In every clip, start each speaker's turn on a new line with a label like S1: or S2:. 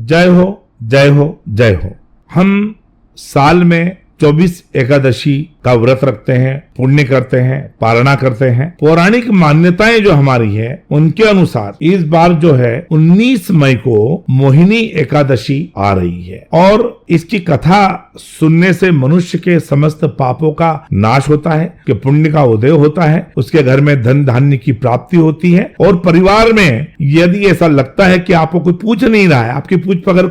S1: जय हो, जय हो, जय हो। हम साल में 24 एकादशी का व्रत रखते हैं, पुण्य करते हैं, पारणा करते हैं। पौराणिक मान्यताएं जो हमारी है उनके अनुसार इस बार जो है 19 मई को मोहिनी एकादशी आ रही है और इसकी कथा सुनने से मनुष्य के समस्त पापों का नाश होता है, कि पुण्य का उदय होता है, उसके घर में धन धान्य की प्राप्ति होती है और परिवार में यदि ऐसा लगता है कि आपको कोई पूछ नहीं रहा है, आपकी पूछ पकड़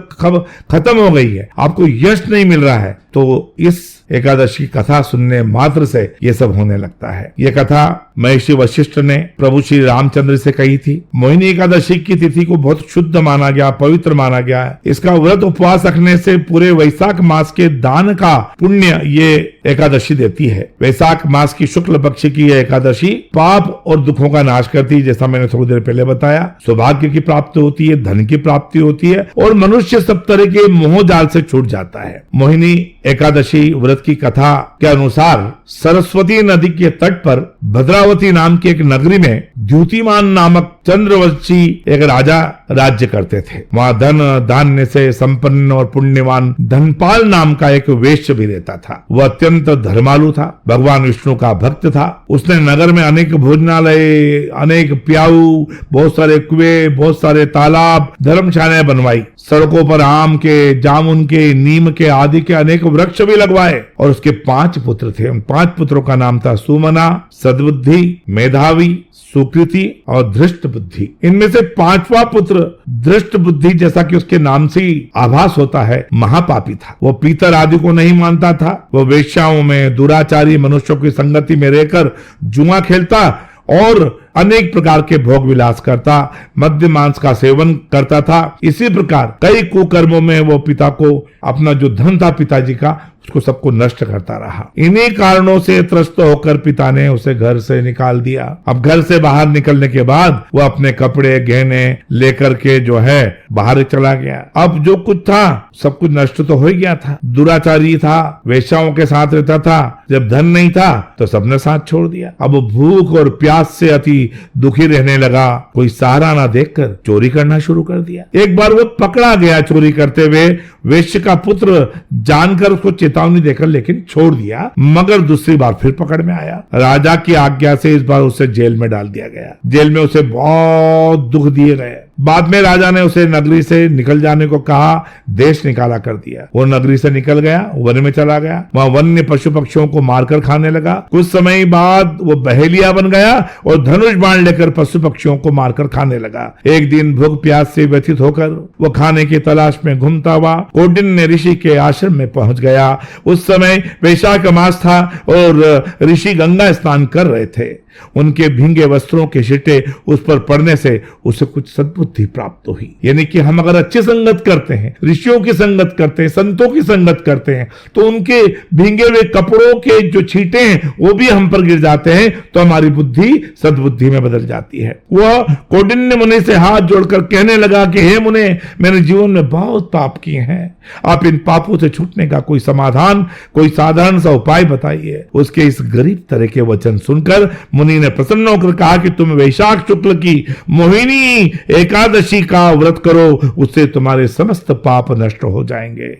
S1: खत्म हो गई है, आपको यश नहीं मिल रहा है, तो इस एकादशी कथा सुनने मात्र से ये सब होने लगता है। ये कथा महर्षि वशिष्ठ ने प्रभु श्री रामचंद्र से कही थी। मोहिनी एकादशी की तिथि को बहुत शुद्ध माना गया, पवित्र माना गया है। इसका व्रत उपवास रखने से पूरे वैशाख मास के दान का पुण्य ये एकादशी देती है। वैशाख मास की शुक्ल पक्ष की यह एकादशी पाप और दुखों का नाश करती है, जैसा मैंने थोड़ी देर पहले बताया। सौभाग्य की प्राप्ति होती है, धन की प्राप्ति होती है और मनुष्य सब तरह के मोह जाल से छूट जाता है। मोहिनी एकादशी व्रत की कथा के अनुसार सरस्वती नदी के तट पर भद्रावती नाम की एक नगरी में द्युतिमान नामक चंद्रवंशी एक राजा राज्य करते थे। वहां धन धान्य से संपन्न और पुण्यवान धनपाल नाम का एक वेश्य भी रहता था। वह अत्यंत धर्मालु था, भगवान विष्णु का भक्त था। उसने नगर में अनेक भोजनालय, अनेक प्याऊ, बहुत सारे कुएं, बहुत सारे तालाब, धर्मशालाएं बनवाई। सड़कों पर आम के, जामुन के, नीम के आदि के अनेक वृक्ष भी लगवाए और उसके 5 पुत्र थे। उन 5 पुत्रों का नाम था सुमना, सद्बुद्धि, मेधावी, सुकृति और धृष्ट बुद्धि। इनमें से 5वां पुत्र धृष्ट बुद्धि, जैसा कि उसके नाम से ही आभास होता है, महापापी था। वो पीतर आदि को नहीं मानता था। वो वेश्याओं में, दुराचारी मनुष्यों की संगति में रहकर जुआ खेलता और अनेक प्रकार के भोग विलास करता, मद्य मांस का सेवन करता था। इसी प्रकार कई कुकर्मों में वो पिता को, अपना जो धन था पिताजी का, उसको सबको नष्ट करता रहा। इन्हीं कारणों से त्रस्त होकर पिता ने उसे घर से निकाल दिया। अब घर से बाहर निकलने के बाद वो अपने कपड़े गहने लेकर के जो है बाहर चला गया। अब जो कुछ था सब कुछ नष्ट तो हो गया था। दुराचारी था, वेश्याओं के साथ रहता था। जब धन नहीं था तो सबने साथ छोड़ दिया। अब भूख और प्यास से अति दुखी रहने लगा। कोई सहारा ना देखकर चोरी करना शुरू कर दिया। एक बार वो पकड़ा गया चोरी करते हुए। वेश्या का पुत्र जानकर उसको चेतावनी देकर लेकिन छोड़ दिया, मगर दूसरी बार फिर पकड़ में आया। राजा की आज्ञा से इस बार उसे जेल में डाल दिया गया। जेल में उसे बहुत दुख दिए गए। बाद में राजा ने उसे नगरी से निकल जाने को कहा, देश निकाला कर दिया। वो नगरी से निकल गया, वन में चला गया। वहां वन्य पशु पक्षियों को मारकर खाने लगा। कुछ समय बाद वो बहेलिया बन गया और धनुष बाण लेकर पशु पक्षियों को मारकर खाने लगा। एक दिन भूख प्यास से व्यथित होकर वो खाने की तलाश में घूमता हुआ कौंडिन्य ऋषि के आश्रम में पहुंच गया। उस समय वैशाख मास था और ऋषि गंगा स्नान कर रहे थे। उनके भींगे वस्त्रों के छिटे उस पर पड़ने से उसे कुछ सद्बुद्धि प्राप्त हुई। यानी कि हम अगर अच्छी संगत करते हैं, ऋषियों की संगत करते हैं, संतों की संगत करते हैं, तो उनके भींगे हुए कपड़ों के जो छींटे हैं वो भी हम पर गिर जाते हैं, तो हमारी बुद्धि सद्बुद्धि में बदल जाती है। वह कौंडिन्य मुनि से हाथ जोड़कर कहने लगा कि हे मुने, मैंने जीवन में बहुत पाप किए हैं। आप इन पापों से छूटने का कोई समाधान, कोई साधारण सा उपाय बताइए। उसके इस गरीब तरह के वचन सुनकर मुनि ने प्रसन्न होकर कहा कि तुम वैशाख शुक्ल की मोहिनी एकादशी का व्रत करो, उससे तुम्हारे समस्त पाप नष्ट हो जाएंगे।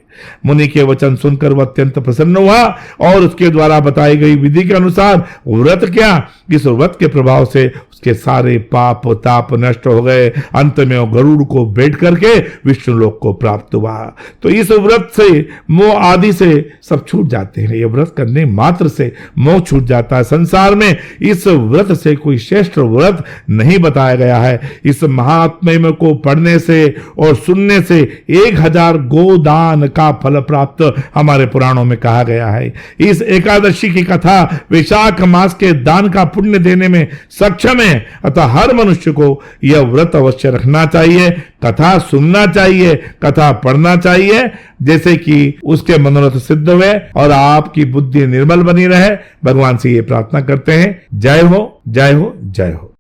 S1: मुनि के वचन सुनकर वह अत्यंत प्रसन्न हुआ और उसके द्वारा बताई गई विधि के अनुसार व्रत किया। इस व्रत के प्रभाव से उसके सारे पाप ताप नष्ट हो गए। अंत में वो गरुड़ को बैठ करके विष्णु लोक को प्राप्त हुआ। तो इस व्रत से मोह आदि से सब छूट जाते हैं। ये व्रत करने मात्र से मोह छूट जाता है। संसार में इस व्रत से कोई श्रेष्ठ व्रत नहीं बताया गया है। इस महात्म्य को पढ़ने से और सुनने से 1000 गोदान का फल प्राप्त हमारे पुराणों में कहा गया है। इस एकादशी की कथा वैशाख मास के दान का पुण्य देने में सक्षम है। अतः हर मनुष्य को यह व्रत अवश्य रखना चाहिए, कथा सुनना चाहिए, कथा पढ़ना चाहिए, जैसे कि उसके मनोरथ सिद्ध हुए और आपकी बुद्धि निर्मल बनी रहे। भगवान से ये प्रार्थना करते हैं। जय हो, जय हो, जय हो।